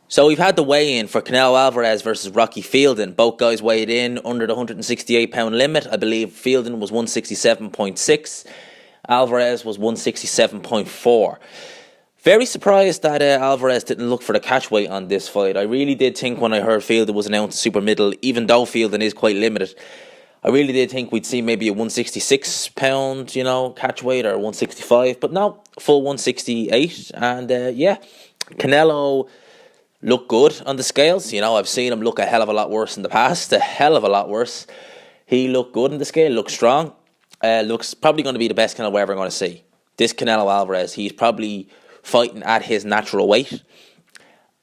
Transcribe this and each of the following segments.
So we've had the weigh-in for Canelo Alvarez versus Rocky Fielding. Both guys weighed in under the 168-pound limit. I believe Fielding was 167.6. Alvarez was 167.4. Very surprised that Alvarez didn't look for the catch weight on this fight. I really did think when I heard Fielding was announced super middle, even though Fielding is quite limited, I really did think we'd see maybe a 166-pound, catch weight, or 165. But no, full 168. And Canelo looked good on the scales. I've seen him look a hell of a lot worse in the past. A hell of a lot worse. He looked good in the scale, looked strong. Looks probably going to be the best Canelo we're ever going to see. This Canelo Alvarez, he's probably fighting at his natural weight.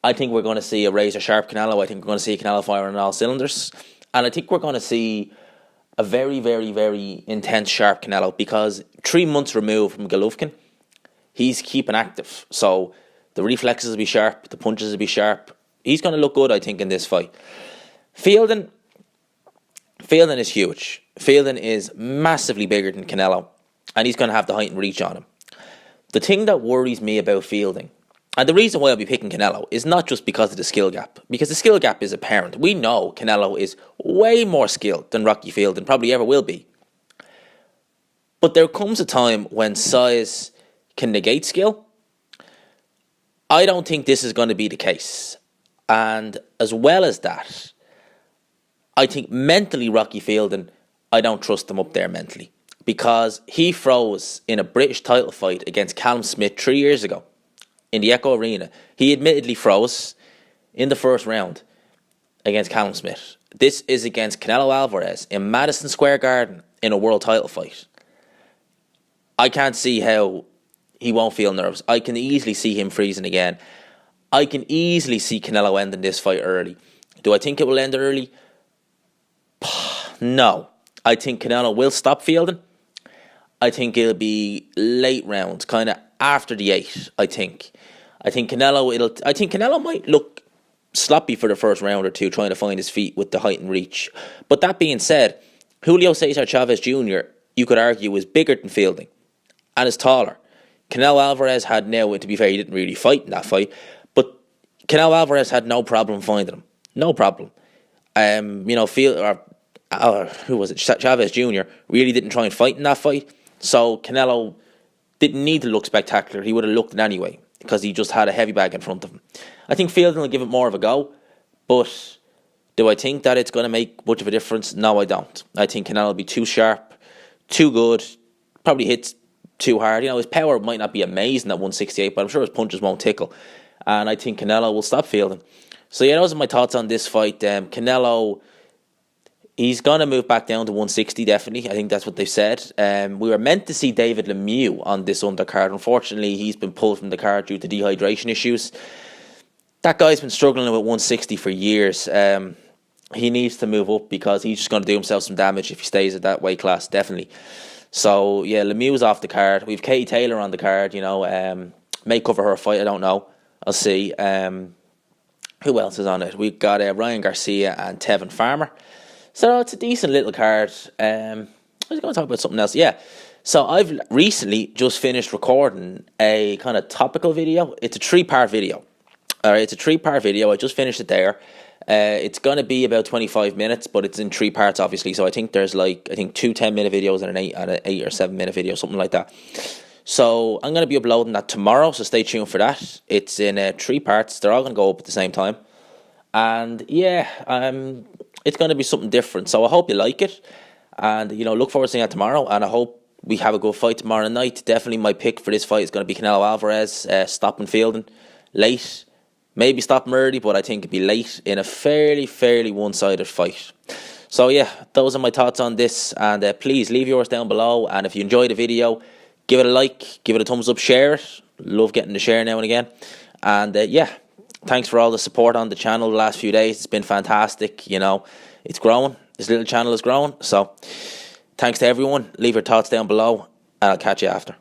I think we're going to see a razor-sharp Canelo. I think we're going to see Canelo firing on all cylinders. And I think we're going to see a very, very, very intense, sharp Canelo, because 3 months removed from Golovkin, he's keeping active. So the reflexes will be sharp, the punches will be sharp. He's going to look good, I think, in this fight. Fielding is huge. Fielding is massively bigger than Canelo, and he's going to have the height and reach on him. The thing that worries me about Fielding, and the reason why I'll be picking Canelo, is not just because of the skill gap, because the skill gap is apparent. We know Canelo is way more skilled than Rocky Fielding, probably ever will be. But there comes a time when size can negate skill. I don't think this is going to be the case. And as well as that, I think mentally Rocky Fielding, I don't trust him up there mentally. Because he froze in a British title fight against Callum Smith 3 years ago in the Echo Arena. He admittedly froze in the first round against Callum Smith. This is against Canelo Alvarez in Madison Square Garden in a world title fight. I can't see how he won't feel nerves. I can easily see him freezing again. I can easily see Canelo ending this fight early. Do I think it will end early? No. I think Canelo will stop Fielding. I think it'll be late rounds, kind of after the 8, I think. I think Canelo might look sloppy for the first round or two, trying to find his feet with the height and reach. But that being said, Julio Cesar Chavez Jr., you could argue, is bigger than Fielding and is taller. Canelo Alvarez had now, to be fair, he didn't really fight in that fight, but Canelo Alvarez had no problem finding him. No problem. Who was it? Chavez Jr. really didn't try and fight in that fight. So Canelo didn't need to look spectacular. He would have looked it anyway, because he just had a heavy bag in front of him. I think Fielding will give it more of a go, but do I think that it's going to make much of a difference? No, I don't. I think Canelo will be too sharp, too good, probably hits too hard. His power might not be amazing at 168, but I'm sure his punches won't tickle. And I think Canelo will stop Fielding. So yeah, those are my thoughts on this fight. Canelo, he's going to move back down to 160, definitely. I think that's what they've said. We were meant to see David Lemieux on this undercard. Unfortunately, he's been pulled from the card due to dehydration issues. That guy's been struggling with 160 for years. He needs to move up, because he's just going to do himself some damage if he stays at that weight class, definitely. So, yeah, Lemieux's off the card. We've Katie Taylor on the card, may cover her fight, I don't know. I'll see. Who else is on it? We've got Ryan Garcia and Tevin Farmer. So it's a decent little card. I was going to talk about something else. Yeah. So I've recently just finished recording a kind of topical video. It's a 3-part video. All right, it's a 3-part video. I just finished it there. It's going to be about 25 minutes, but it's in 3 parts, obviously. So I think there's 2 10-minute videos and an 8 or 7-minute video, something like that. So I'm going to be uploading that tomorrow, so stay tuned for that. It's in 3 parts. They're all going to go up at the same time. And yeah, it's going to be something different. So I hope you like it. And, look forward to seeing that tomorrow. And I hope we have a good fight tomorrow night. Definitely my pick for this fight is going to be Canelo Alvarez, stopping Fielding late. Maybe stop him early, but I think it'd be late in a fairly one-sided fight. So yeah, those are my thoughts on this. And please leave yours down below. And if you enjoyed the video, give it a like, give it a thumbs up, share it. Love getting the share now and again. And thanks for all the support on the channel the last few days. It's been fantastic. It's growing. This little channel is growing. So thanks to everyone. Leave your thoughts down below, and I'll catch you after.